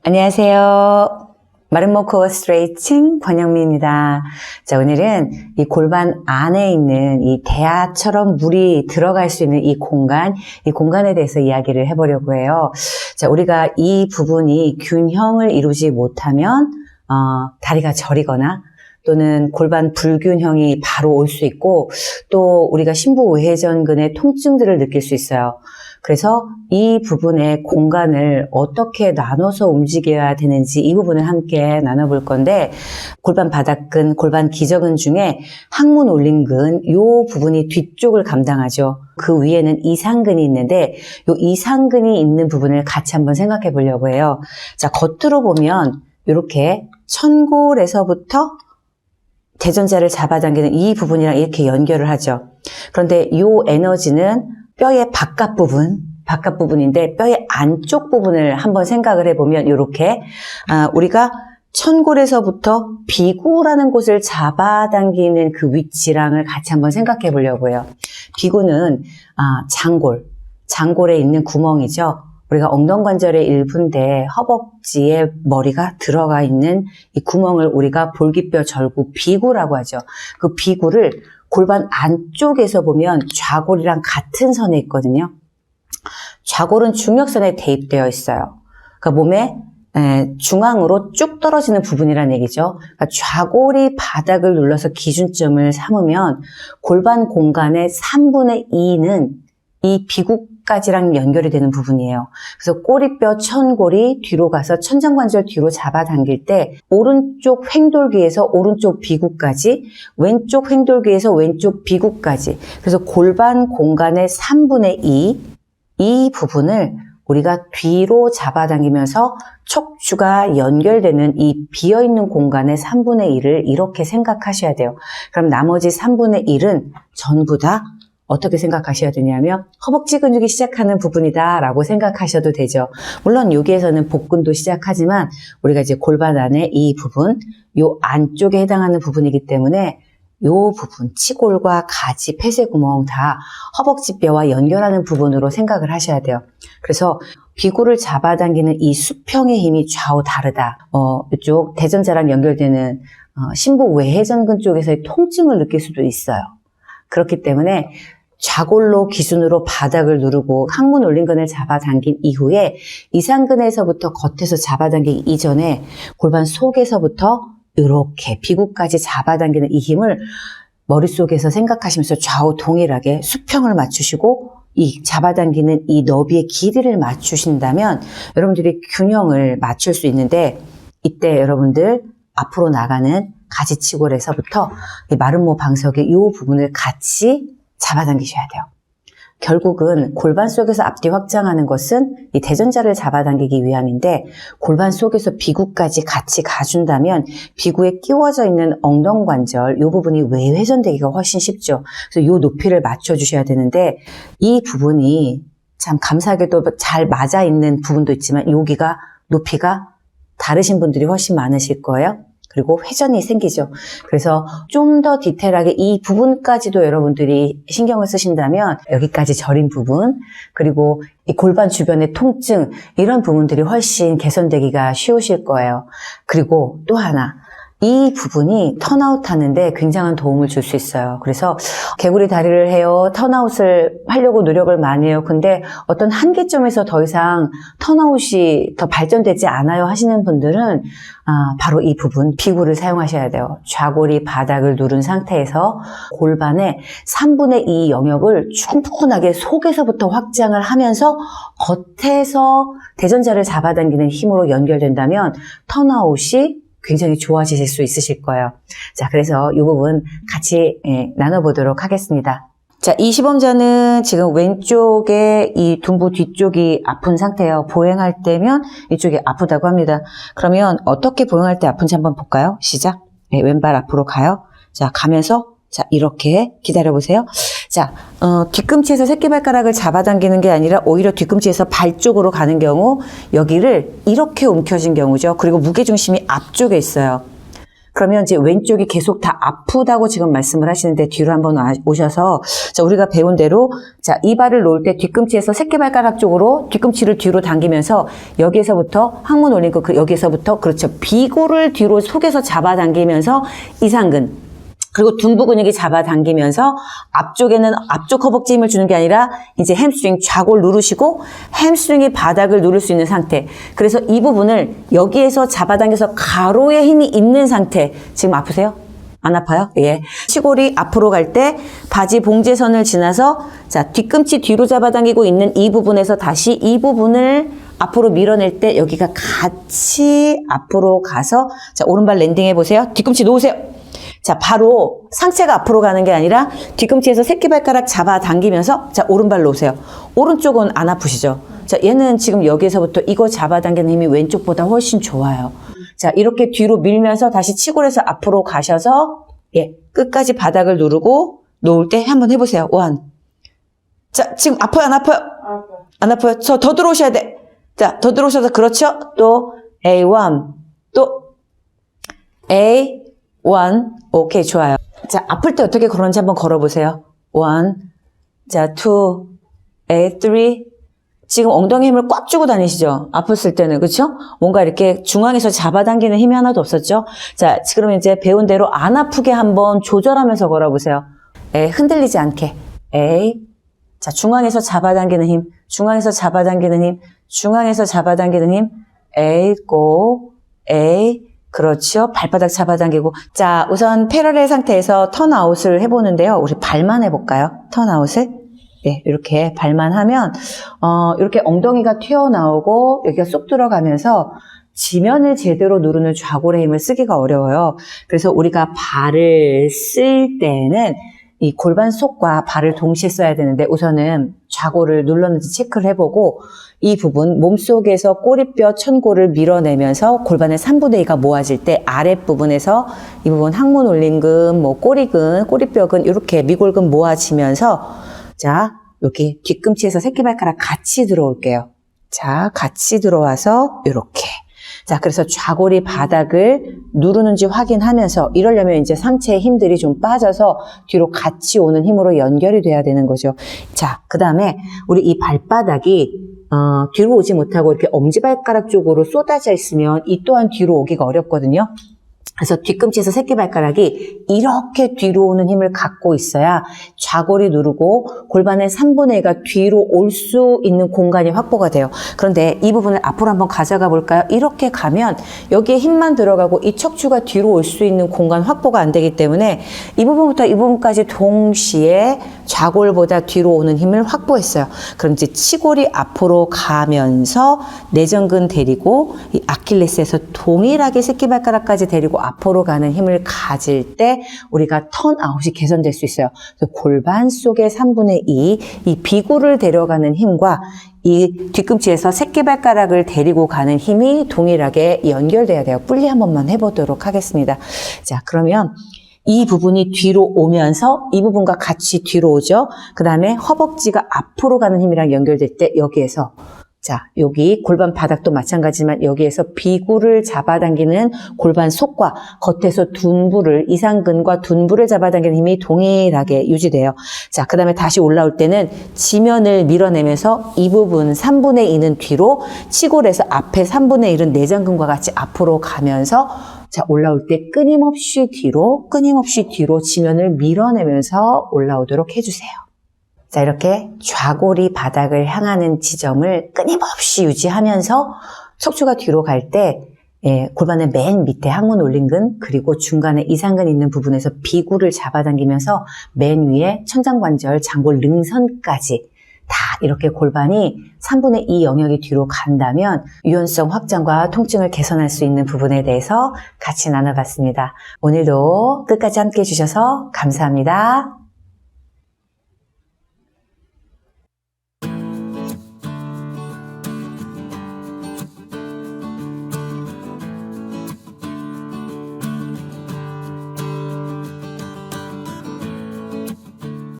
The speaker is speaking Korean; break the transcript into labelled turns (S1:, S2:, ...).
S1: 안녕하세요. 마름모 코어 스트레이칭 권영미입니다. 자, 오늘은 이 골반 안에 있는 이 대야처럼 물이 들어갈 수 있는 이 공간에 대해서 이야기를 해보려고 해요. 자, 우리가 이 부분이 균형을 이루지 못하면 다리가 저리거나 또는 골반 불균형이 바로 올 수 있고, 또 우리가 심부우회전근의 통증들을 느낄 수 있어요. 그래서 이 부분의 공간을 어떻게 나눠서 움직여야 되는지 이 부분을 함께 나눠볼 건데, 골반 바닥근, 골반 기저근 중에 항문 올림근 이 부분이 뒤쪽을 감당하죠. 그 위에는 이상근이 있는데 이 이상근이 있는 부분을 같이 한번 생각해 보려고 해요. 자, 겉으로 보면 이렇게 천골에서부터 대전자를 잡아당기는 이 부분이랑 이렇게 연결을 하죠. 그런데 이 에너지는 뼈의 바깥 부분인데 뼈의 안쪽 부분을 한번 생각을 해보면 이렇게 우리가 천골에서부터 비구라는 곳을 잡아당기는 그 위치랑을 같이 한번 생각해 보려고 해요. 비구는 장골에 있는 구멍이죠. 우리가 엉덩관절의 일부인데 허벅지에 머리가 들어가 있는 이 구멍을 우리가 볼기뼈 절구 비구라고 하죠. 그 비구를 골반 안쪽에서 보면 좌골이랑 같은 선에 있거든요. 좌골은 중력선에 대입되어 있어요. 그러니까 몸의 중앙으로 쭉 떨어지는 부분이라는 얘기죠. 그러니까 좌골이 바닥을 눌러서 기준점을 삼으면 골반 공간의 3분의 2는 이 비구까지랑 연결이 되는 부분이에요. 그래서 꼬리뼈 천골이 뒤로 가서 천장관절 뒤로 잡아당길 때 오른쪽 횡돌기에서 오른쪽 비구까지, 왼쪽 횡돌기에서 왼쪽 비구까지, 그래서 골반 공간의 3분의 2, 이 부분을 우리가 뒤로 잡아당기면서 척추가 연결되는 이 비어있는 공간의 3분의 1을 이렇게 생각하셔야 돼요. 그럼 나머지 3분의 1은 전부 다 어떻게 생각하셔야 되냐면 허벅지 근육이 시작하는 부분이다 라고 생각하셔도 되죠. 물론 여기에서는 복근도 시작하지만 우리가 이제 골반 안에 이 부분, 요 안쪽에 해당하는 부분이기 때문에 요 부분, 치골과 가지, 폐쇄구멍 다 허벅지뼈와 연결하는 부분으로 생각을 하셔야 돼요. 그래서 비구를 잡아당기는 이 수평의 힘이 좌우 다르다. 이쪽 대전자랑 연결되는 심부외회전근 쪽에서의 통증을 느낄 수도 있어요. 그렇기 때문에 좌골로 기준으로 바닥을 누르고 항문 올림근을 잡아당긴 이후에 이상근에서부터 겉에서 잡아당기기 이전에 골반 속에서부터 이렇게 비구까지 잡아당기는 이 힘을 머릿속에서 생각하시면서 좌우 동일하게 수평을 맞추시고 이 잡아당기는 이 너비의 길이를 맞추신다면 여러분들이 균형을 맞출 수 있는데, 이때 여러분들 앞으로 나가는 가지치골에서부터 이 마름모 방석의 이 부분을 같이 잡아당기셔야 돼요. 결국은 골반 속에서 앞뒤 확장하는 것은 이 대전자를 잡아당기기 위함인데, 골반 속에서 비구까지 같이 가준다면 비구에 끼워져 있는 엉덩관절 이 부분이 외회전되기가 훨씬 쉽죠. 그래서 이 높이를 맞춰주셔야 되는데, 이 부분이 참 감사하게도 잘 맞아 있는 부분도 있지만 여기가 높이가 다르신 분들이 훨씬 많으실 거예요. 그리고 회전이 생기죠. 그래서 좀 더 디테일하게 이 부분까지도 여러분들이 신경을 쓰신다면 여기까지 저린 부분, 그리고 이 골반 주변의 통증, 이런 부분들이 훨씬 개선되기가 쉬우실 거예요. 그리고 또 하나, 이 부분이 턴아웃 하는데 굉장한 도움을 줄 수 있어요. 그래서 개구리 다리를 해요, 턴아웃을 하려고 노력을 많이 해요. 근데 어떤 한계점에서 더 이상 턴아웃이 더 발전되지 않아요 하시는 분들은 바로 이 부분, 비구를 사용하셔야 돼요. 좌골이 바닥을 누른 상태에서 골반의 3분의 2 영역을 충분하게 속에서부터 확장을 하면서 겉에서 대전자를 잡아당기는 힘으로 연결된다면 턴아웃이 굉장히 좋아지실 수 있으실 거예요. 자, 그래서 이 부분 같이 나눠보도록 하겠습니다. 자, 이 시범자는 지금 왼쪽에 이 둔부 뒤쪽이 아픈 상태예요. 보행할 때면 이쪽이 아프다고 합니다. 그러면 어떻게 보행할 때 아픈지 한번 볼까요? 시작. 왼발 앞으로 가요. 자, 가면서 자, 이렇게 기다려보세요. 자, 뒤꿈치에서 새끼발가락을 잡아당기는 게 아니라 오히려 뒤꿈치에서 발 쪽으로 가는 경우 여기를 이렇게 움켜쥔 경우죠. 그리고 무게중심이 앞쪽에 있어요. 그러면 이제 왼쪽이 계속 다 아프다고 지금 말씀을 하시는데 뒤로 한번 오셔서 자, 우리가 배운 대로 자, 이 발을 놓을 때 뒤꿈치에서 새끼발가락 쪽으로 뒤꿈치를 뒤로 당기면서 여기에서부터 항문 올린 거 여기에서부터 그렇죠. 비고를 뒤로 속에서 잡아당기면서 이상근 그리고 둔부 근육이 잡아당기면서 앞쪽에는 앞쪽 허벅지 힘을 주는 게 아니라 이제 햄스트링 좌골 누르시고 햄스트링이 바닥을 누를 수 있는 상태. 그래서 이 부분을 여기에서 잡아당겨서 가로에 힘이 있는 상태. 지금 아프세요? 안 아파요? 예. 치골이 앞으로 갈 때 바지 봉제선을 지나서 자, 뒤꿈치 뒤로 잡아당기고 있는 이 부분에서 다시 이 부분을 앞으로 밀어낼 때 여기가 같이 앞으로 가서 자, 오른발 랜딩 해보세요. 뒤꿈치 놓으세요. 자, 바로 상체가 앞으로 가는 게 아니라 뒤꿈치에서 새끼발가락 잡아당기면서 자, 오른발 놓으세요. 오른쪽은 안 아프시죠? 자, 얘는 지금 여기에서부터 이거 잡아당기는 힘이 왼쪽보다 훨씬 좋아요. 자, 이렇게 뒤로 밀면서 다시 치골에서 앞으로 가셔서 예, 끝까지 바닥을 누르고 놓을 때 한번 해보세요. 원. 자, 지금 아파요? 안 아파요? 안 아파요? 저 더 들어오셔야 돼. 자, 더 들어오셔서 그렇죠? 또 A1 또 A1 오케이, 좋아요. 자, 아플 때 어떻게 걸었는지 한번 걸어보세요. 1, 자, 2, 3. 지금 엉덩이 힘을 꽉 주고 다니시죠? 아팠을 때는, 그렇죠? 뭔가 이렇게 중앙에서 잡아당기는 힘이 하나도 없었죠? 자, 그러면 이제 배운 대로 안 아프게 한번 조절하면서 걸어보세요. 흔들리지 않게. 자, 중앙에서 잡아당기는 힘, 중앙에서 잡아당기는 힘, 중앙에서 잡아당기는 힘. 고, 그렇죠. 발바닥 잡아당기고. 자, 우선 패러렐 상태에서 턴아웃을 해보는데요. 우리 발만 해볼까요? 턴아웃을. 네, 이렇게 발만 하면, 이렇게 엉덩이가 튀어나오고, 여기가 쏙 들어가면서 지면을 제대로 누르는 좌골의 힘을 쓰기가 어려워요. 그래서 우리가 발을 쓸 때는 이 골반 속과 발을 동시에 써야 되는데 우선은 좌골을 눌렀는지 체크를 해보고 이 부분 몸속에서 꼬리뼈 천골을 밀어내면서 골반의 3분의 2가 모아질 때 아랫부분에서 이 부분 항문 올림근, 뭐 꼬리근, 꼬리뼈근 이렇게 미골근 모아지면서 자 여기 뒤꿈치에서 새끼발가락 같이 들어올게요. 자 같이 들어와서 이렇게 자, 그래서 좌골이 바닥을 누르는지 확인하면서 이러려면 이제 상체의 힘들이 좀 빠져서 뒤로 같이 오는 힘으로 연결이 돼야 되는 거죠. 자, 그 다음에 우리 이 발바닥이 뒤로 오지 못하고 이렇게 엄지발가락 쪽으로 쏟아져 있으면 이 또한 뒤로 오기가 어렵거든요. 그래서 뒤꿈치에서 새끼발가락이 이렇게 뒤로 오는 힘을 갖고 있어야 좌골이 누르고 골반의 3분의 2가 뒤로 올 수 있는 공간이 확보가 돼요. 그런데 이 부분을 앞으로 한번 가져가 볼까요? 이렇게 가면 여기에 힘만 들어가고 이 척추가 뒤로 올 수 있는 공간 확보가 안 되기 때문에 이 부분부터 이 부분까지 동시에 좌골보다 뒤로 오는 힘을 확보했어요. 그럼 이제 치골이 앞으로 가면서 내전근 데리고 이 아킬레스에서 동일하게 새끼발가락까지 데리고 앞으로 가는 힘을 가질 때 우리가 턴아웃이 개선될 수 있어요. 그래서 골반 속의 3분의 2, 이 비구를 데려가는 힘과 이 뒤꿈치에서 새끼발가락을 데리고 가는 힘이 동일하게 연결돼야 돼요. 분리 한 번만 해보도록 하겠습니다. 자, 그러면 이 부분이 뒤로 오면서 이 부분과 같이 뒤로 오죠. 그 다음에 허벅지가 앞으로 가는 힘이랑 연결될 때 여기에서 자, 여기 골반 바닥도 마찬가지지만 여기에서 비구를 잡아당기는 골반 속과 겉에서 둔부를 이상근과 둔부를 잡아당기는 힘이 동일하게 유지돼요. 자, 그 다음에 다시 올라올 때는 지면을 밀어내면서 이 부분 3분의 2는 뒤로 치골에서 앞에 3분의 1은 내장근과 같이 앞으로 가면서 자, 올라올 때 끊임없이 뒤로 지면을 밀어내면서 올라오도록 해주세요. 자, 이렇게 좌골이 바닥을 향하는 지점을 끊임없이 유지하면서 척추가 뒤로 갈 때 골반의 맨 밑에 항문 올림근 그리고 중간에 이상근 있는 부분에서 비구를 잡아당기면서 맨 위에 천장관절, 장골 능선까지 다 이렇게 골반이 3분의 2 영역이 뒤로 간다면 유연성 확장과 통증을 개선할 수 있는 부분에 대해서 같이 나눠봤습니다. 오늘도 끝까지 함께 해주셔서 감사합니다.